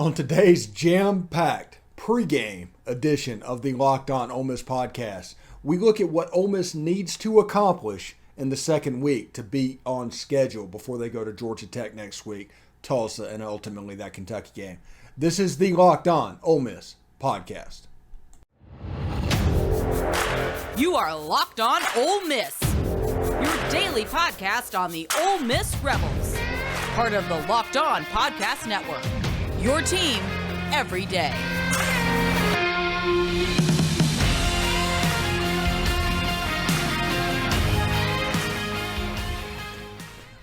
On today's jam-packed pregame edition of the Locked On Ole Miss podcast, we look at what Ole Miss needs to accomplish in the second week to be on schedule before they go to Georgia Tech next week, Tulsa, and ultimately that Kentucky game. This is the Locked On Ole Miss podcast. You are Locked On Ole Miss, your daily podcast on the Ole Miss Rebels, part of the Locked On Podcast Network, your team every day.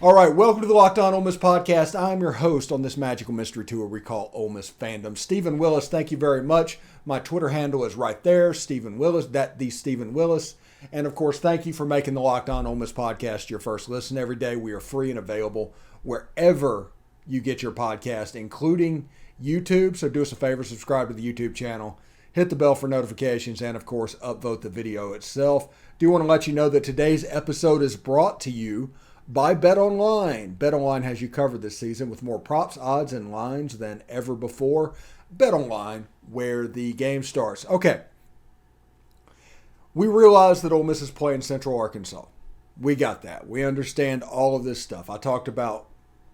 All right, welcome to the Locked On Ole Miss podcast. I'm your host on this magical mystery tour we call Ole Miss Fandom, Stephen Willis. Thank you very much. My Twitter handle is right there, Stephen Willis, the Stephen Willis. And of course, thank you for making the Locked On Ole Miss podcast your first listen every day. We are free and available wherever you get your podcast, including YouTube. So do us a favor, subscribe to the YouTube channel, hit the bell for notifications, and of course, upvote the video itself. Do want to let you know that today's episode is brought to you by BetOnline. BetOnline has you covered this season with more props, odds, and lines than ever before. BetOnline, where the game starts. Okay. We realize that Ole Miss is playing Central Arkansas. We got that. We understand all of this stuff. I talked about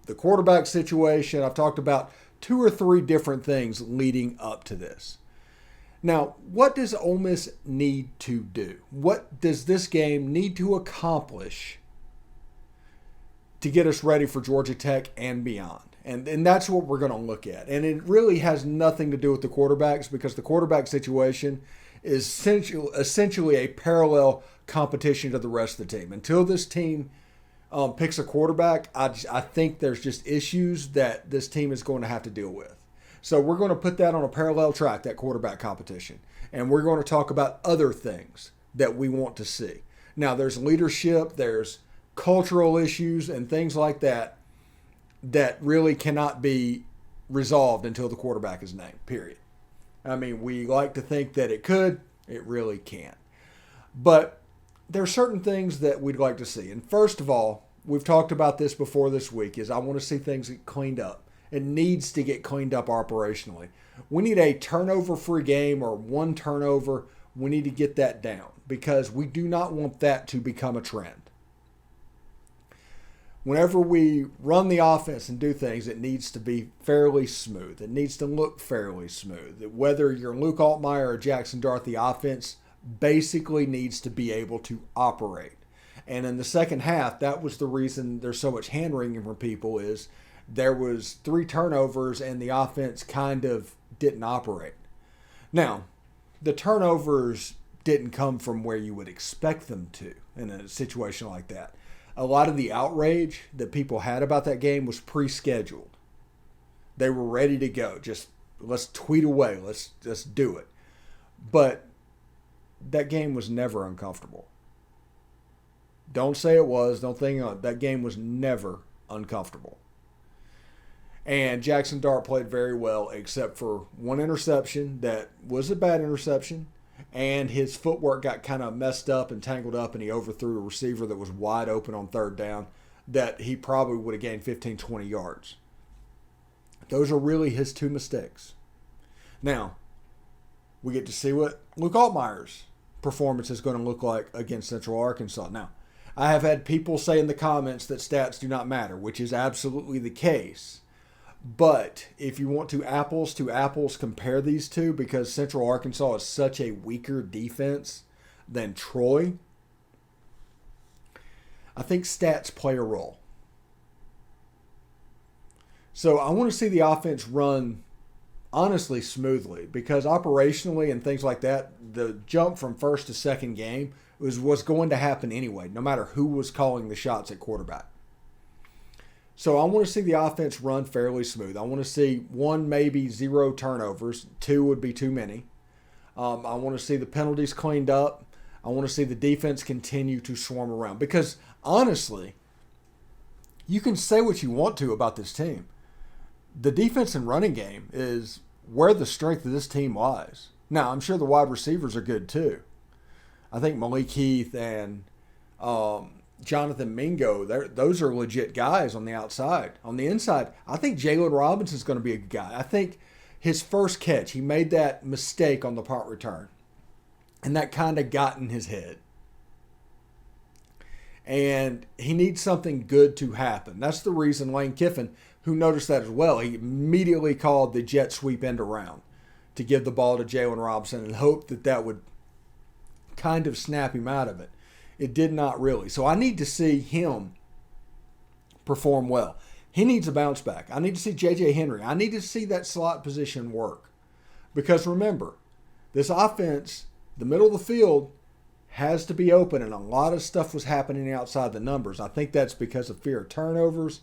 the quarterback situation. I've talked about 2 or 3 different things leading up to this. Now, what does Ole Miss need to do? What does this game need to accomplish to get us ready for Georgia Tech and beyond? And that's what we're going to look at. And it really has nothing to do with the quarterbacks, because the quarterback situation is essentially a parallel competition to the rest of the team. Until this team picks a quarterback, I think there's just issues that this team is going to have to deal with. So we're going to put that on a parallel track, that quarterback competition. And we're going to talk about other things that we want to see. Now, there's leadership, there's cultural issues and things like that that really cannot be resolved until the quarterback is named, period. I mean, we like to think that it could. It really can't. But there are certain things that we'd like to see. And first of all, we've talked about this before this week, is I want to see things get cleaned up. It needs to get cleaned up operationally. We need a turnover-free game, or 1 turnover. We need to get that down, because we do not want that to become a trend. Whenever we run the offense and do things, it needs to be fairly smooth. It needs to look fairly smooth. Whether you're Luke Altmyer or Jackson Dart, the offense basically needs to be able to operate. And in the second half, that was the reason there's so much hand-wringing from people, is there was 3 turnovers and the offense kind of didn't operate. Now, the turnovers didn't come from where you would expect them to in a situation like that. A lot of the outrage that people had about that game was pre-scheduled. They were ready to go. Just let's tweet away. Let's just do it. But that game was never uncomfortable. Don't say it was. Don't think of it. That game was never uncomfortable. And Jackson Dart played very well, except for 1 interception that was a bad interception. And his footwork got kind of messed up and tangled up, and he overthrew a receiver that was wide open on 3rd down that he probably would have gained 15, 20 yards. Those are really his 2 mistakes. Now, we get to see what Luke Altmyer's performance is going to look like against Central Arkansas. Now, I have had people say in the comments that stats do not matter, which is absolutely the case. But if you want to apples compare these two, because Central Arkansas is such a weaker defense than Troy, I think stats play a role. So I want to see the offense run honestly smoothly, because operationally and things like that, the jump from first to second game was going to happen anyway, no matter who was calling the shots at quarterback. So I want to see the offense run fairly smooth. I want to see 1, maybe 0 turnovers. 2 would be too many. I want to see the penalties cleaned up. I want to see the defense continue to swarm around. Because, honestly, you can say what you want to about this team. The defense and running game is where the strength of this team lies. Now, I'm sure the wide receivers are good too. I think Malik Heath and Jonathan Mingo, those are legit guys on the outside. On the inside, I think Jalen Robinson's going to be a good guy. I think his first catch, he made that mistake on the punt return. And that kind of got in his head. And he needs something good to happen. That's the reason Lane Kiffin, who noticed that as well, he immediately called the jet sweep end around to give the ball to Jalen Robinson and hoped that that would kind of snap him out of it. It did not really. So I need to see him perform well. He needs a bounce back. I need to see J.J. Henry. I need to see that slot position work. Because remember, this offense, the middle of the field, has to be open, and a lot of stuff was happening outside the numbers. I think that's because of fear of turnovers,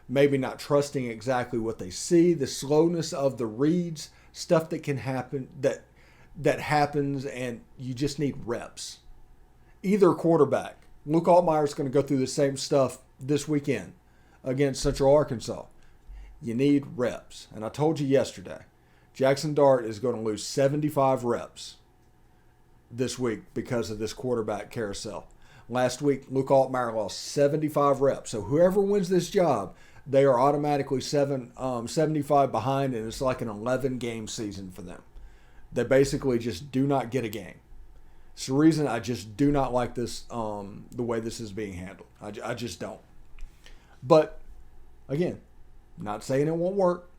maybe not trusting exactly what they see, the slowness of the reads, stuff that can happen that happens, and you just need reps. Either quarterback. Luke Altmyer is going to go through the same stuff this weekend against Central Arkansas. You need reps. And I told you yesterday, Jackson Dart is going to lose 75 reps this week because of this quarterback carousel. Last week, Luke Altmyer lost 75 reps. So whoever wins this job, they are automatically 75 behind, and it's like an 11-game season for them. They basically just do not get a game. It's the reason I just do not like this, the way this is being handled. I just don't. But, again, not saying it won't work.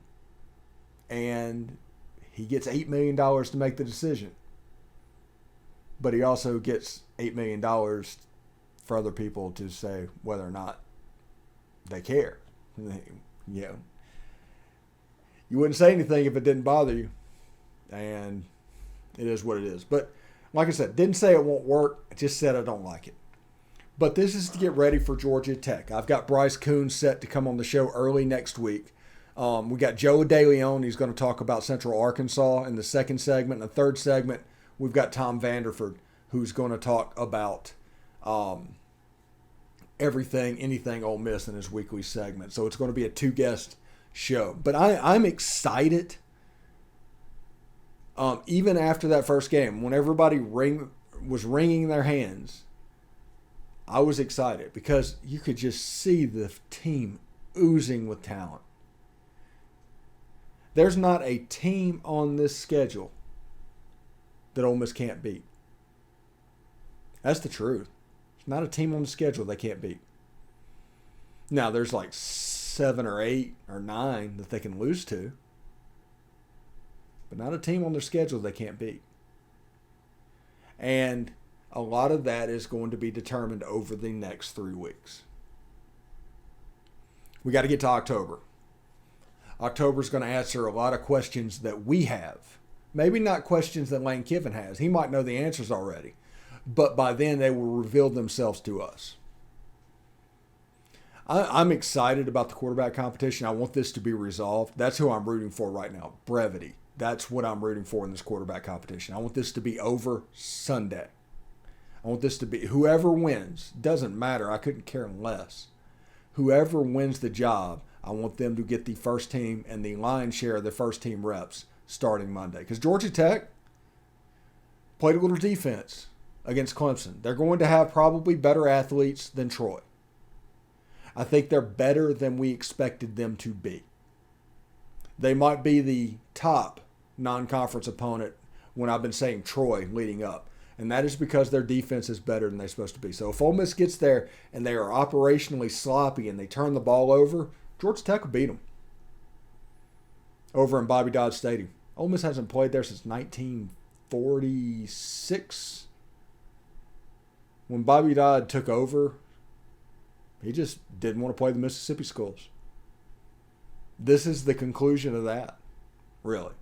And he gets $8 million to make the decision. But he also gets $8 million for other people to say whether or not they care. You know, you wouldn't say anything if it didn't bother you. And it is what it is. But like I said, didn't say it won't work. I just said I don't like it. But this is to get ready for Georgia Tech. I've got Bryce Coons set to come on the show early next week. We got Joe DeLeon. He's going to talk about Central Arkansas in the second segment. In the third segment, we've got Tom Vanderford, who's going to talk about everything, anything Ole Miss in his weekly segment. So it's going to be a two-guest show. But I'm excited. Even after that first game, when everybody was wringing their hands, I was excited because you could just see the team oozing with talent. There's not a team on this schedule that Ole Miss can't beat. That's the truth. There's not a team on the schedule they can't beat. Now, there's like 7 or 8 or 9 that they can lose to. But not a team on their schedule they can't beat. And a lot of that is going to be determined over the next 3 weeks. We got to get to October. October is going to answer a lot of questions that we have. Maybe not questions that Lane Kiffin has. He might know the answers already. But by then, they will reveal themselves to us. I'm excited about the quarterback competition. I want this to be resolved. That's who I'm rooting for right now. Brevity. That's what I'm rooting for in this quarterback competition. I want this to be over Sunday. I want this to be, whoever wins, doesn't matter. I couldn't care less. Whoever wins the job, I want them to get the first team and the lion's share of the first team reps starting Monday. Because Georgia Tech played a little defense against Clemson. They're going to have probably better athletes than Troy. I think they're better than we expected them to be. They might be the top non-conference opponent when I've been saying Troy leading up. And that is because their defense is better than they're supposed to be. So if Ole Miss gets there and they are operationally sloppy and they turn the ball over, Georgia Tech will beat them over in Bobby Dodd Stadium. Ole Miss hasn't played there since 1946. When Bobby Dodd took over, he just didn't want to play the Mississippi schools. This is the conclusion of that, really.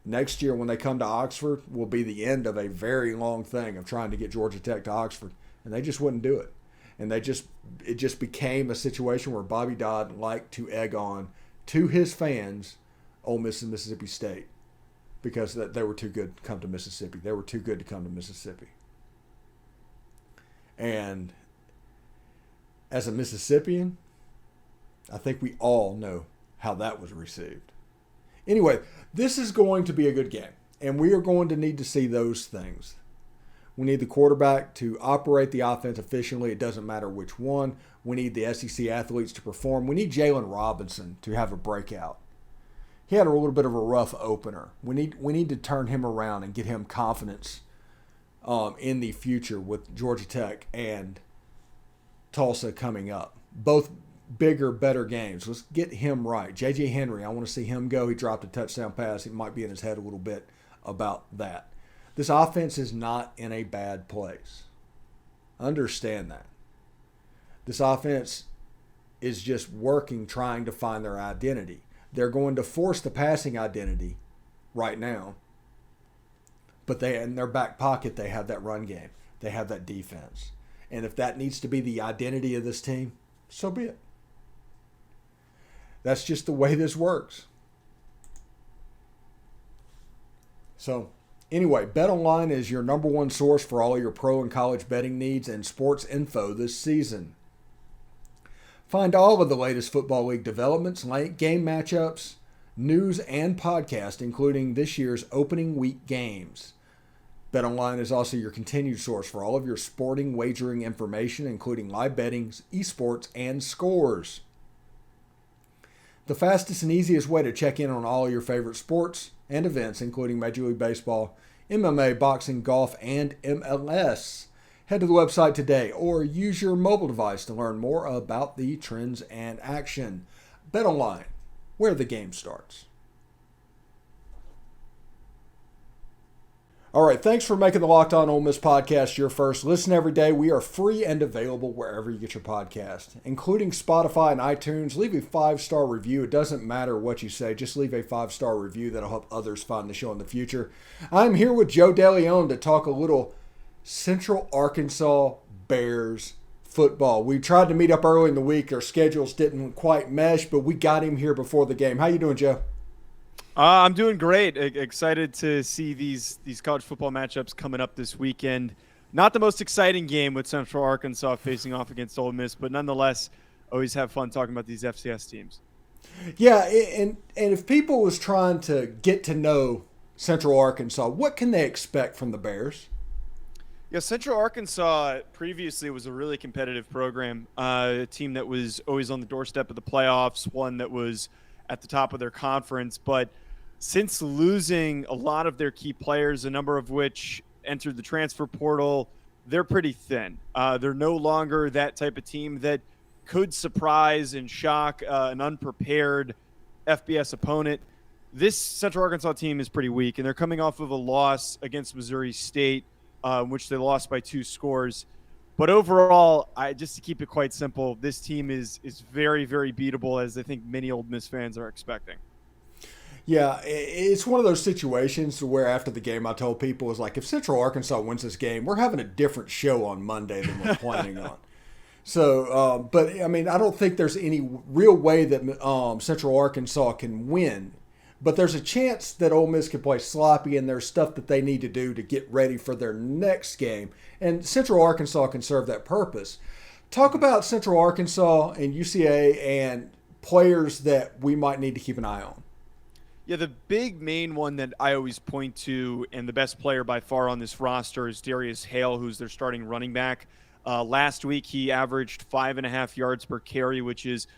Next year, when they come to Oxford, will be the end of a very long thing of trying to get Georgia Tech to Oxford, and they just wouldn't do it. And it just became a situation where Bobby Dodd liked to egg on to his fans Ole Miss and Mississippi State because they were too good to come to Mississippi. They were too good to come to Mississippi. And as a Mississippian, I think we all know how that was received. Anyway, this is going to be a good game, and we are going to need to see those things. We need the quarterback to operate the offense efficiently. It doesn't matter which one. We need the SEC athletes to perform. We need Jalen Robinson to have a breakout. he had a little bit of a rough opener. We need to turn him around and get him confidence in the future with Georgia Tech and Tulsa coming up. Both bigger, better games. Let's get him right. J.J. Henry, I want to see him go. He dropped a touchdown pass. It might be in his head a little bit about that. This offense is not in a bad place. Understand that. This offense is just working, trying to find their identity. They're going to force the passing identity right now. But in their back pocket, they have that run game. They have that defense. And if that needs to be the identity of this team, so be it. That's just the way this works. So, anyway, BetOnline is your number one source for all your pro and college betting needs and sports info this season. Find all of the latest Football League developments, game matchups, news, and podcasts, including this year's opening week games. BetOnline is also your continued source for all of your sporting wagering information, including live betting, esports, and scores. The fastest and easiest way to check in on all your favorite sports and events, including Major League Baseball, MMA, boxing, golf, and MLS. Head to the website today or use your mobile device to learn more about the trends and action. BetOnline, where the game starts. All right, thanks for making the Locked On Ole Miss podcast your first listen every day. We are free and available wherever you get your podcast, including Spotify and iTunes. Leave a 5-star review. It doesn't matter what you say. Just leave a 5-star review. That'll help others find the show in the future. I'm here with Joe DeLeon to talk a little Central Arkansas Bears football. We tried to meet up early in the week. Our schedules didn't quite mesh, but we got him here before the game. How you doing, Joe? I'm doing great. Excited to see these college football matchups coming up this weekend. Not the most exciting game with Central Arkansas facing off against Ole Miss, but nonetheless, always have fun talking about these FCS teams. Yeah, and if people was trying to get to know Central Arkansas, what can they expect from the Bears? Yeah, Central Arkansas previously was a really competitive program, a team that was always on the doorstep of the playoffs, one that was at the top of their conference, but since losing a lot of their key players, a number of which entered the transfer portal, they're pretty thin. They're no longer that type of team that could surprise and shock an unprepared FBS opponent. This Central Arkansas team is pretty weak, and they're coming off of a loss against Missouri State, which they lost by 2 scores. But overall, just to keep it quite simple, this team is very, very beatable, as I think many Ole Miss fans are expecting. Yeah, it's one of those situations where after the game I told people, is like, if Central Arkansas wins this game, we're having a different show on Monday than we're planning on. So, but, I mean, I don't think there's any real way that Central Arkansas can win. But there's a chance that Ole Miss can play sloppy, and there's stuff that they need to do to get ready for their next game. And Central Arkansas can serve that purpose. Talk about Central Arkansas and UCA and players that we might need to keep an eye on. Yeah, the big main one that I always point to, and the best player by far on this roster, is Darius Hale, who's their starting running back. Last week, he averaged 5.5 yards per carry, which is,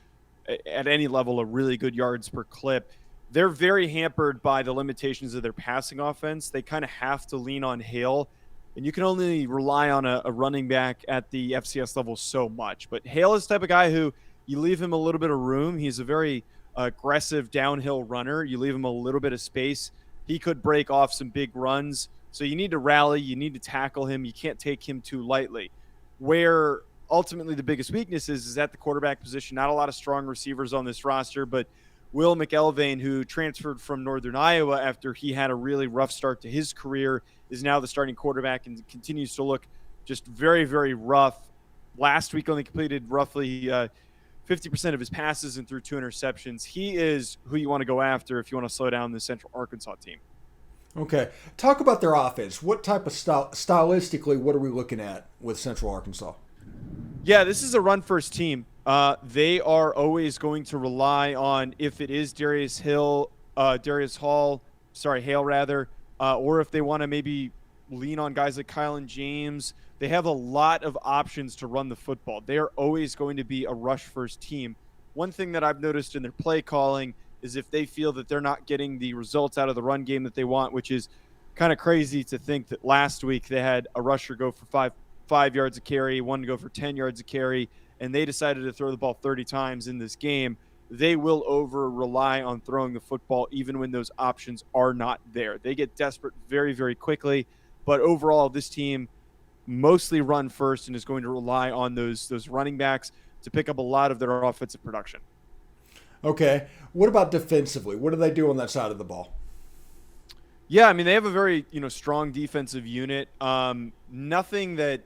at any level, a really good yards per clip. They're very hampered by the limitations of their passing offense. They kind of have to lean on Hale, and you can only rely on a running back at the FCS level so much. But Hale is the type of guy who you leave him a little bit of room. He's a very aggressive downhill runner. You leave him a little bit of space, he could break off some big runs. So you need to rally, you need to tackle him. You can't take him too lightly. Where ultimately the biggest weakness is at the quarterback position. Not a lot of strong receivers on this roster, but Will McElvain, who transferred from Northern Iowa after he had a really rough start to his career, is now the starting quarterback and continues to look just very, very rough. Last week only completed roughly 50% of his passes and threw 2 interceptions. He is who you want to go after if you want to slow down the Central Arkansas team. Okay. Talk about their offense. What type of stylistically, what are we looking at with Central Arkansas? Yeah, this is a run-first team. They are always going to rely on, if it is Hale, or if they want to maybe lean on guys like Kylan James. They have a lot of options to run the football. They are always going to be a rush-first team. One thing that I've noticed in their play calling is if they feel that they're not getting the results out of the run game that they want, which is kind of crazy to think that last week they had a rusher go for five yards a carry, one to go for 10 yards a carry, and they decided to throw the ball 30 times in this game. They will over-rely on throwing the football even when those options are not there. They get desperate very, very quickly. But overall, this team mostly run first and is going to rely on those running backs to pick up a lot of their offensive production. Okay. What about defensively? What do they do on that side of the ball? Yeah, I mean, they have a very, strong defensive unit. Nothing that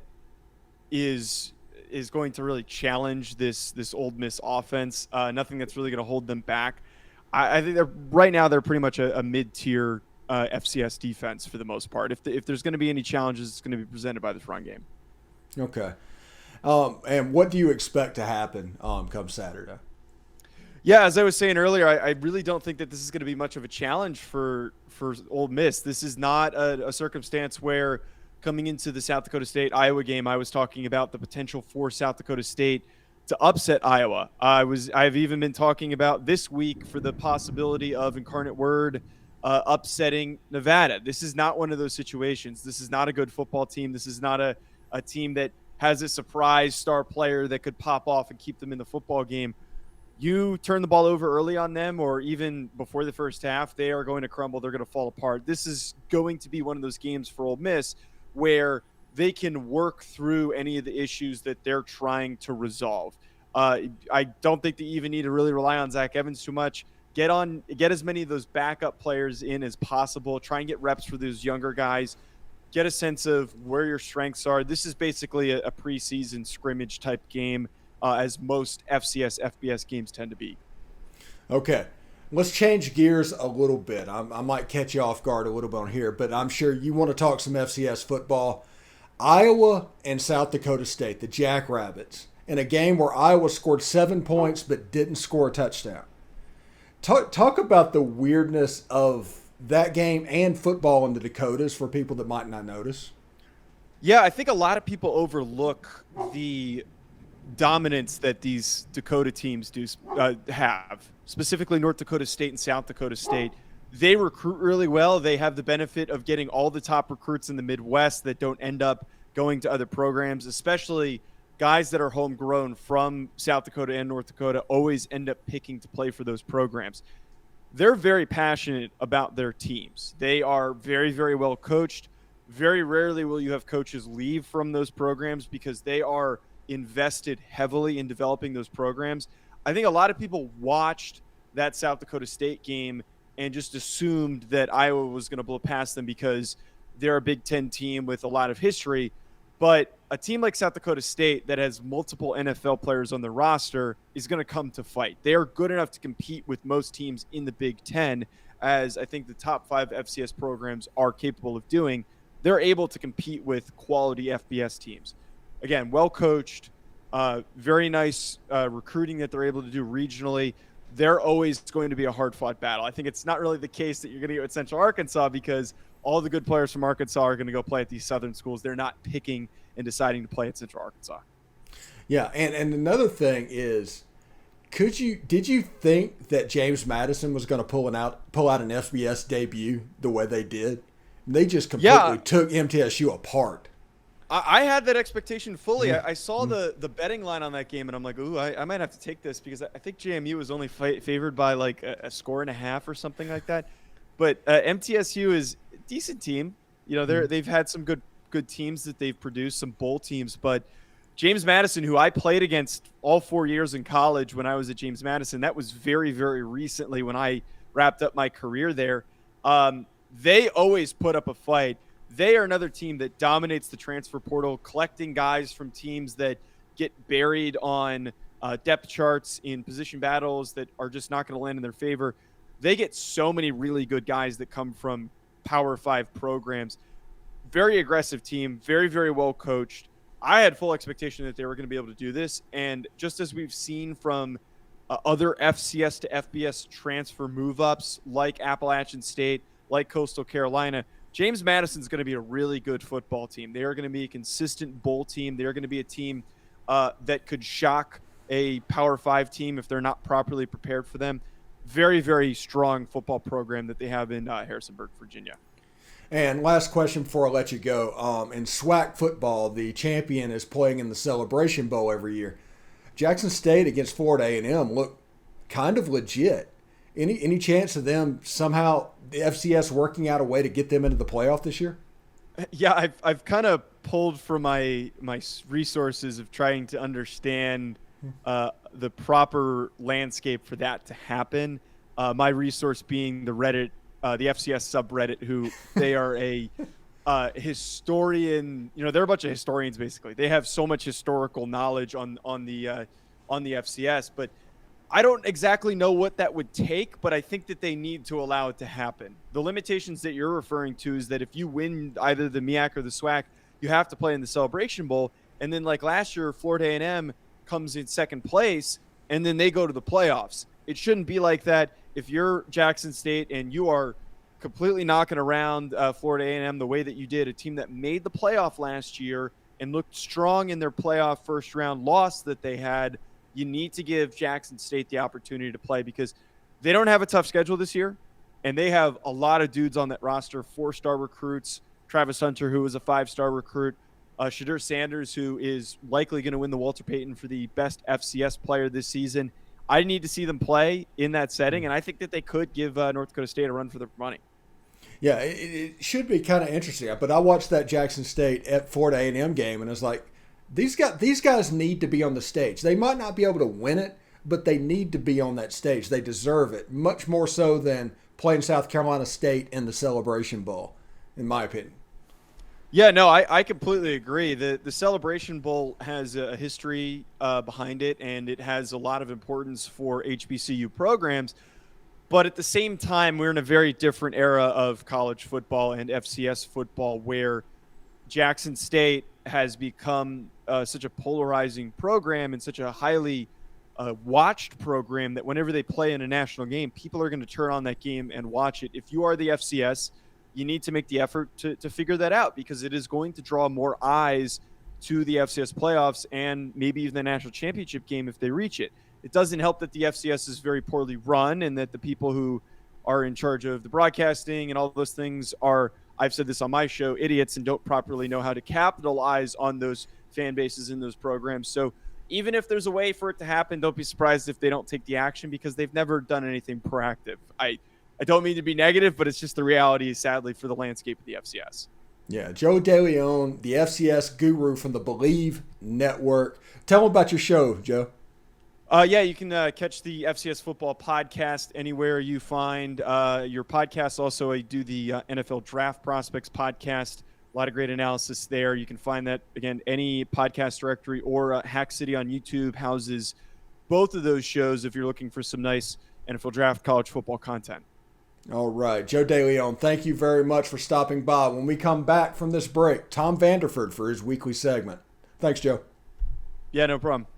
is going to really challenge this Ole Miss offense. Nothing that's really going to hold them back. I think right now they're pretty much a mid-tier FCS defense for the most part. If there's going to be any challenges, it's going to be presented by this run game. Okay. And what do you expect to happen come Saturday? Yeah, as I was saying earlier, I really don't think that this is going to be much of a challenge for Ole Miss. This is not a circumstance where coming into the South Dakota State-Iowa game, I was talking about the potential for South Dakota State to upset Iowa. I've even been talking about this week for the possibility of Incarnate Word upsetting Nevada. This is not one of those situations. This is not a good football team. This is not a team that has a surprise star player that could pop off and keep them in the football game. You turn the ball over early on them or even before the first half, they are going to crumble. They're going to fall apart. This is going to be one of those games for Ole Miss where they can work through any of the issues that they're trying to resolve. I don't think they even need to really rely on Zach Evans too much. Get as many of those backup players in as possible. Try and get reps for those younger guys. Get a sense of where your strengths are. This is basically a preseason scrimmage type game, as most FCS, FBS games tend to be. Okay. Let's change gears a little bit. I might catch you off guard a little bit on here, but I'm sure you want to talk some FCS football. Iowa and South Dakota State, the Jackrabbits, in a game where Iowa scored 7 points but didn't score a touchdown. Talk about the weirdness of that game and football in the Dakotas for people that might not notice. Yeah, I think a lot of people overlook the dominance that these Dakota teams have, specifically North Dakota State and South Dakota State. They recruit really well. They have the benefit of getting all the top recruits in the Midwest that don't end up going to other programs, especially guys that are homegrown from South Dakota and North Dakota always end up picking to play for those programs. They're very passionate about their teams. They are very, very well coached. Very rarely will you have coaches leave from those programs because they are invested heavily in developing those programs. I think a lot of people watched that South Dakota State game and just assumed that Iowa was going to blow past them because they're a Big Ten team with a lot of history. But a team like South Dakota State that has multiple NFL players on their roster is going to come to fight. They are good enough to compete with most teams in the Big Ten, as I think the top 5 FCS programs are capable of doing. They're able to compete with quality FBS teams. Again, well coached, very nice recruiting that they're able to do regionally. They're always going to be a hard-fought battle. I think it's not really the case that you're going to get with Central Arkansas because all the good players from Arkansas are going to go play at these southern schools. They're not picking and deciding to play at Central Arkansas. Yeah, and another thing is, did you think that James Madison was going to pull out an FBS debut the way they did? They just completely took MTSU apart. I had that expectation fully. I saw the betting line on that game, and I'm like, ooh, I might have to take this because I think JMU was only favored by like a score and a half or something like that. But MTSU is a decent team. They've had some good teams that they've produced, some bowl teams. But James Madison, who I played against all 4 years in college when I was at James Madison, that was very, very recently when I wrapped up my career there. They always put up a fight. They are another team that dominates the transfer portal, collecting guys from teams that get buried on depth charts in position battles that are just not going to land in their favor. They get so many really good guys that come from Power 5 programs. Very aggressive team, very, very well coached. I had full expectation that they were going to be able to do this. And just as we've seen from other FCS to FBS transfer move-ups like Appalachian State, like Coastal Carolina, James Madison's going to be a really good football team. They are going to be a consistent bowl team. They're going to be a team that could shock a Power 5 team if they're not properly prepared for them. very, very strong football program that they have in Harrisonburg, Virginia. And last question before I let you go. In SWAC football, the champion is playing in the Celebration Bowl every year. Jackson State against Florida A&M look kind of legit. Any chance of them somehow, the FCS working out a way to get them into the playoff this year? Yeah, I've kind of pulled from my resources of trying to understand the proper landscape for that to happen. My resource being the Reddit, the FCS subreddit, who they are a historian. They're a bunch of historians basically. They have so much historical knowledge on the FCS, but I don't exactly know what that would take, but I think that they need to allow it to happen. The limitations that you're referring to is that if you win either the MEAC or the SWAC, you have to play in the Celebration Bowl. And then like last year, Florida A&M comes in second place, and then they go to the playoffs. It shouldn't be like that. If you're Jackson State and you are completely knocking around Florida A&M the way that you did, a team that made the playoff last year and looked strong in their playoff first round loss that they had, you need to give Jackson State the opportunity to play because they don't have a tough schedule this year, and they have a lot of dudes on that roster, 4-star recruits, Travis Hunter, who was a 5-star recruit, Shadur Sanders, who is likely going to win the Walter Payton for the best FCS player this season. I need to see them play in that setting, and I think that they could give North Dakota State a run for their money. Yeah, it should be kind of interesting. But I watched that Jackson State at Florida A&M game, and I was like, these guys need to be on the stage. They might not be able to win it, but they need to be on that stage. They deserve it, much more so than playing South Carolina State in the Celebration Bowl, in my opinion. Yeah, no, I completely agree. The Celebration Bowl has a history behind it, and it has a lot of importance for HBCU programs. But at the same time, we're in a very different era of college football and FCS football where Jackson State has become such a polarizing program and such a highly watched program that whenever they play in a national game, people are going to turn on that game and watch it. If you are the FCS, you need to make the effort to figure that out because it is going to draw more eyes to the FCS playoffs and maybe even the national championship game if they reach it. It doesn't help that the FCS is very poorly run and that the people who are in charge of the broadcasting and all those things are, I've said this on my show, idiots and don't properly know how to capitalize on those fan bases in those programs. So even if there's a way for it to happen, don't be surprised if they don't take the action because they've never done anything proactive. I don't mean to be negative, but it's just the reality, sadly, for the landscape of the FCS. Yeah, Joe DeLeon, the FCS guru from the Bleav network. Tell them about your show, Joe. Yeah, you can catch the FCS Football podcast anywhere you find your podcast. Also, I do the NFL Draft Prospects podcast. A lot of great analysis there. You can find that, again, any podcast directory or Hack City on YouTube houses both of those shows if you're looking for some nice NFL Draft college football content. All right, Joe DeLeon, thank you very much for stopping by. When we come back from this break, Tom Vanderford for his weekly segment. Thanks, Joe. Yeah, no problem.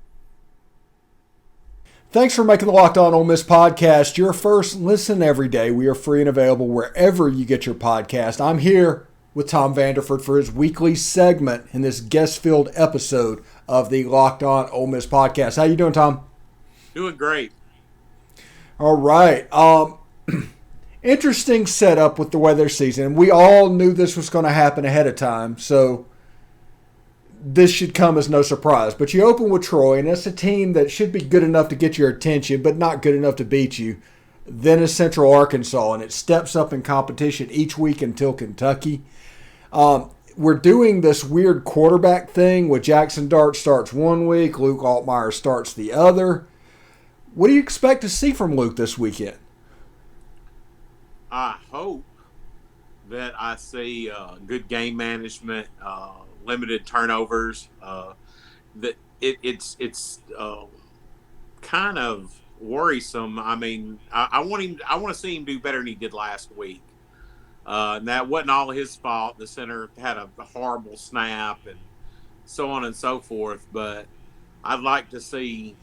Thanks for making the Locked On Ole Miss podcast your first listen every day. We are free and available wherever you get your podcast. I'm here with Tom Vanderford for his weekly segment in this guest-filled episode of the Locked On Ole Miss podcast. How you doing, Tom? Doing great. All right. Interesting setup with the weather season. We all knew this was going to happen ahead of time, so this should come as no surprise. But you open with Troy, and it's a team that should be good enough to get your attention, but not good enough to beat you. Then is Central Arkansas, and it steps up in competition each week until Kentucky. We're doing this weird quarterback thing with Jackson Dart starts one week, Luke Altmyer starts the other. What do you expect to see from Luke this weekend? I hope that I see good game management, limited turnovers. That it's kind of worrisome. I mean, I want to see him do better than he did last week. And that wasn't all his fault. The center had a horrible snap and so on and so forth. But I'd like to see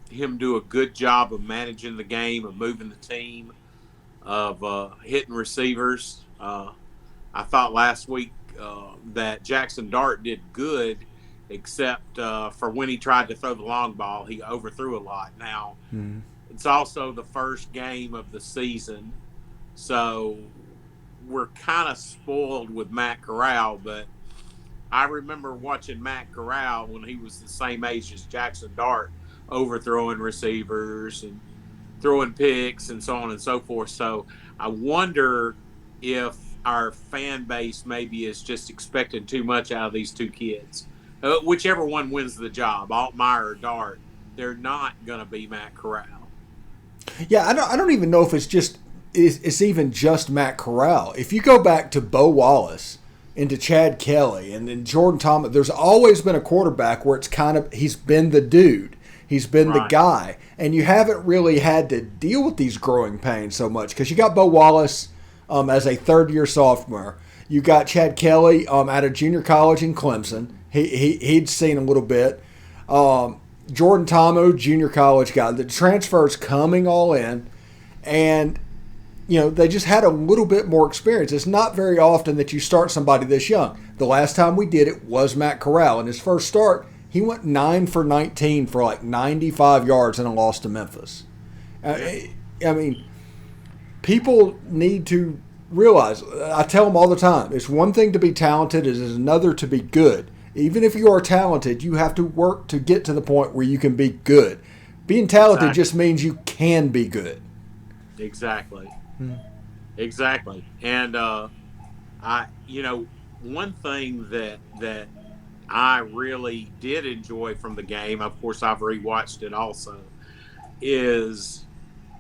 him do a good job of managing the game, of moving the team, of hitting receivers. I thought last week that Jackson Dart did good, except for when he tried to throw the long ball. He overthrew a lot. Now, It's also the first game of the season, so we're kind of spoiled with Matt Corral. But I remember watching Matt Corral when he was the same age as Jackson Dart, overthrowing receivers and throwing picks and so on and so forth. So I wonder if our fan base maybe is just expecting too much out of these two kids. Whichever one wins the job, Altmyer or Dart, they're not going to be Matt Corral. Yeah, I don't even know if it's even just Matt Corral. If you go back to Bo Wallace and to Chad Kelly and then Jordan Thomas, there's always been a quarterback where it's kind of he's been the dude. He's been the guy. And you haven't really had to deal with these growing pains so much because you got Bo Wallace as a third-year sophomore. You got Chad Kelly out of junior college in Clemson. He'd seen a little bit. Jordan Tomo, junior college guy. The transfers coming all in. And, they just had a little bit more experience. It's not very often that you start somebody this young. The last time we did it was Matt Corral. In his first start, he went 9 for 19 for like 95 yards in a loss to Memphis. I mean, people need to realize, I tell them all the time, it's one thing to be talented, it is another to be good. Even if you are talented, you have to work to get to the point where you can be good. Being talented just means you can be good. Exactly. Exactly. And one thing that I really did enjoy from the game, of course I've rewatched it also, is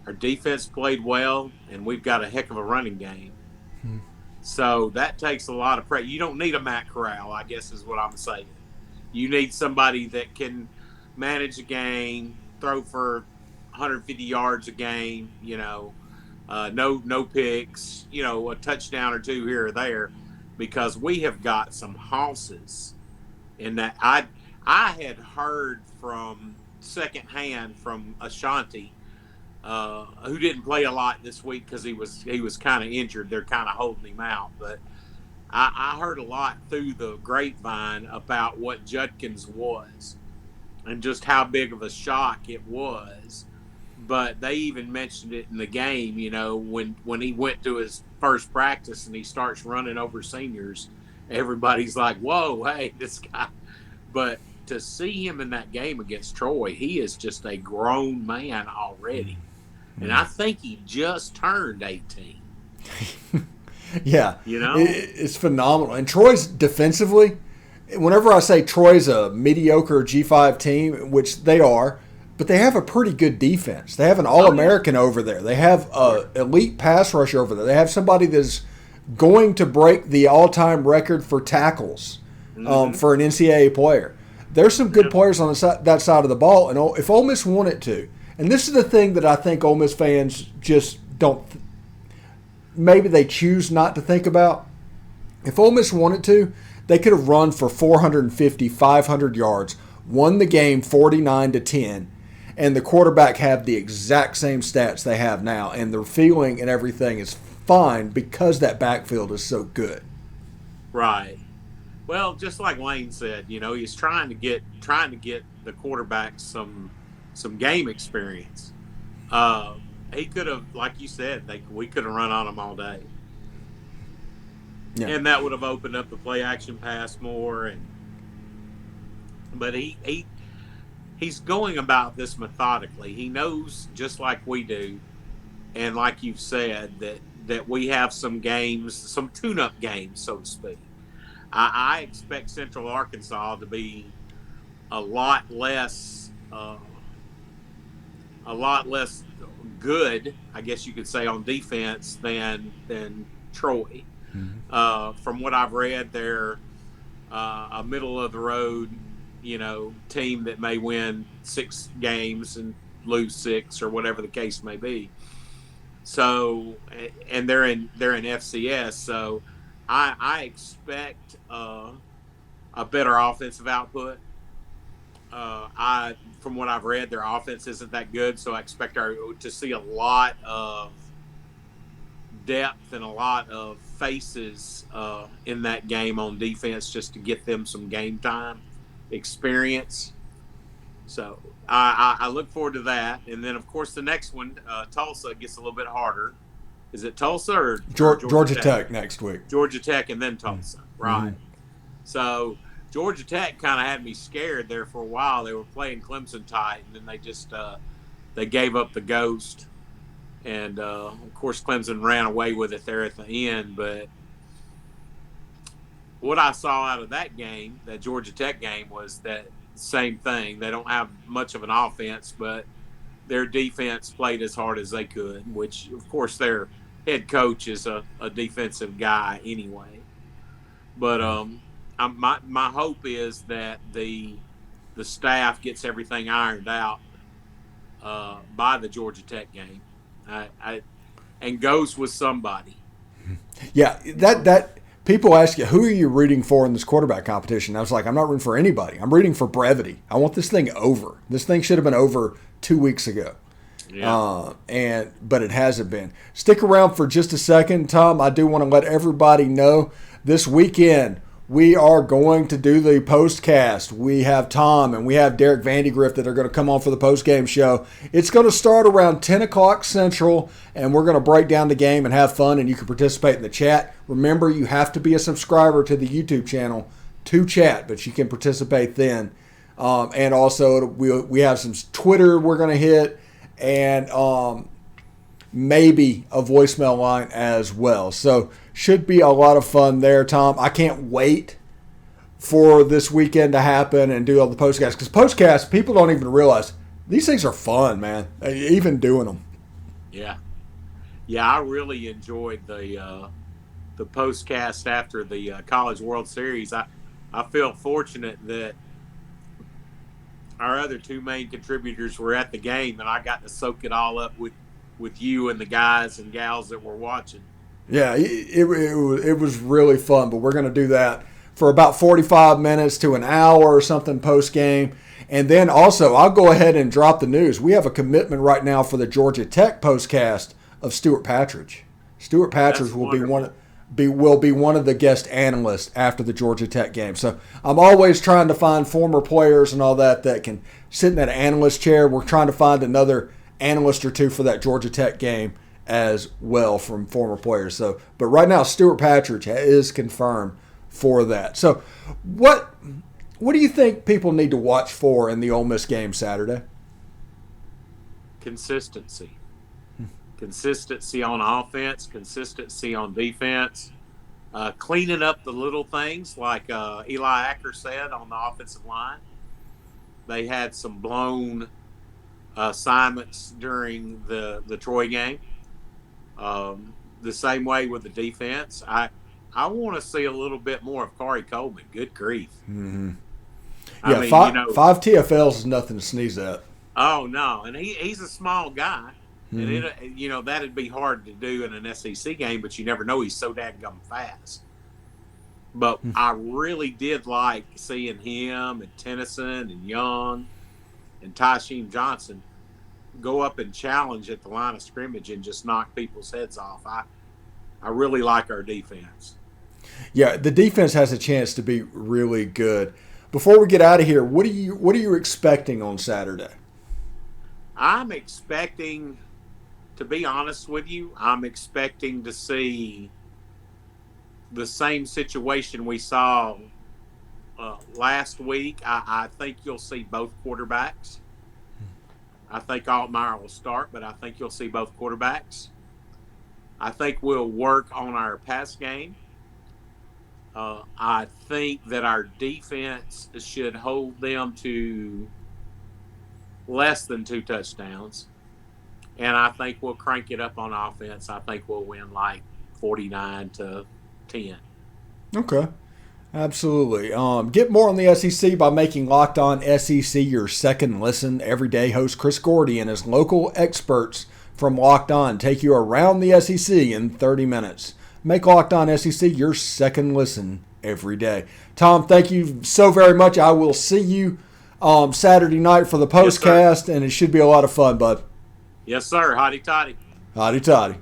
our defense played well and we've got a heck of a running game. So that takes a lot of pressure. You don't need a Matt Corral, I guess is what I'm saying. You need somebody that can manage a game, throw for 150 yards a game, no picks, a touchdown or two here or there, because we have got some hosses in that. I had heard from secondhand from Ashanti, who didn't play a lot this week because he was kind of injured. They're kind of holding him out, but I heard a lot through the grapevine about what Judkins was and just how big of a shock it was. But they even mentioned it in the game, when he went to his first practice and he starts running over seniors, everybody's like, whoa, hey, this guy. But to see him in that game against Troy, he is just a grown man already. And I think he just turned 18. Yeah. It's phenomenal. And Troy's defensively, whenever I say Troy's a mediocre G5 team, which they are, but they have a pretty good defense. They have an All-American over there. They have an elite pass rush over there. They have somebody that's going to break the all-time record for tackles for an NCAA player. There's some good players on that side of the ball, and if Ole Miss wanted to, and this is the thing that I think Ole Miss fans just don't maybe they choose not to think about. If Ole Miss wanted to, they could have run for 450, 500 yards, won the game 49-10, and the quarterback have the exact same stats they have now, and their feeling and everything is fine because that backfield is so good. Right. Well, just like Lane said, he's trying to get the quarterback some game experience. He could have, like you said, we could have run on him all day, and that would have opened up the play action pass more. But he's going about this methodically. He knows, just like we do, and like you've said, that we have some games, some tune-up games, so to speak. I expect Central Arkansas to be a lot less good, I guess you could say, on defense than Troy. From what I've read, they're a middle of the road, team that may win 6 games and lose 6 or whatever the case may be. So, and they're in FCS, so I expect a better offensive output. From what I've read, their offense isn't that good, so I expect to see a lot of depth and a lot of faces in that game on defense, just to get them some game time experience. So I look forward to that. And then, of course, the next one, Tulsa, gets a little bit harder. Is it Tulsa or Georgia Tech next week? Georgia Tech and then Tulsa, right? Mm-hmm. So Georgia Tech kind of had me scared there for a while. They were playing Clemson tight, and then they just they gave up the ghost. And, of course, Clemson ran away with it there at the end. But what I saw out of that game, that Georgia Tech game, was that same thing. They don't have much of an offense, but their defense played as hard as they could, which, of course, their head coach is a defensive guy anyway. But my hope is that the staff gets everything ironed out by the Georgia Tech game. And goes with somebody. Yeah, that people ask you, who are you rooting for in this quarterback competition? I was like, I'm not rooting for anybody. I'm rooting for brevity. I want this thing over. This thing should have been over 2 weeks ago. Yeah. But it hasn't been. Stick around for just a second, Tom. I do want to let everybody know this weekend we are going to do the postcast. We have Tom and we have Derek Vandegrift that are going to come on for the postgame show. It's going to start around 10 o'clock Central, and we're going to break down the game and have fun, and you can participate in the chat. Remember, you have to be a subscriber to the YouTube channel to chat, but you can participate then. And also, we have some Twitter we're going to hit, and maybe a voicemail line as well. So should be a lot of fun there, Tom. I can't wait for this weekend to happen and do all the postcasts. Because postcasts, people don't even realize these things are fun, man, even doing them. Yeah. Yeah, I really enjoyed the postcast after the College World Series. I feel fortunate that our other two main contributors were at the game, and I got to soak it all up with you and the guys and gals that were watching. Yeah, it was really fun, but we're going to do that for about 45 minutes to an hour or something post-game. And then also, I'll go ahead and drop the news. We have a commitment right now for the Georgia Tech postcast of Stuart Partridge. Stuart Partridge will be one of the guest analysts after the Georgia Tech game. So I'm always trying to find former players and all that can sit in that analyst chair. We're trying to find another analyst or two for that Georgia Tech game as well from former players. So, but right now, Stuart Partridge is confirmed for that. So, what do you think people need to watch for in the Ole Miss game Saturday? Consistency. Consistency on offense, consistency on defense, cleaning up the little things like Eli Acker said on the offensive line. They had some blown assignments during the Troy game. The same way with the defense. I want to see a little bit more of Corey Coleman. Good grief. Mm-hmm. I mean, five TFLs is nothing to sneeze at. Oh, no. And he's a small guy. Mm-hmm. And that'd be hard to do in an SEC game, but you never know. He's so dadgum fast. But I really did like seeing him and Tennyson and Young and Tysheem Johnson go up and challenge at the line of scrimmage and just knock people's heads off. I really like our defense. Yeah, the defense has a chance to be really good. Before we get out of here, what are you expecting on Saturday? I'm expecting, to be honest with you, I'm expecting to see the same situation we saw last week. I think you'll see both quarterbacks. I think Altmyer will start, but I think you'll see both quarterbacks. I think we'll work on our pass game. I think that our defense should hold them to less than 2 touchdowns. And I think we'll crank it up on offense. I think we'll win like 49-10. Okay. Absolutely. Get more on the SEC by making Locked On SEC your second listen. Everyday host Chris Gordy and his local experts from Locked On take you around the SEC in 30 minutes. Make Locked On SEC your second listen every day. Tom, thank you so very much. I will see you Saturday night for the postcast, and it should be a lot of fun, bud. Yes, sir. Hotty toddy. Hotty toddy.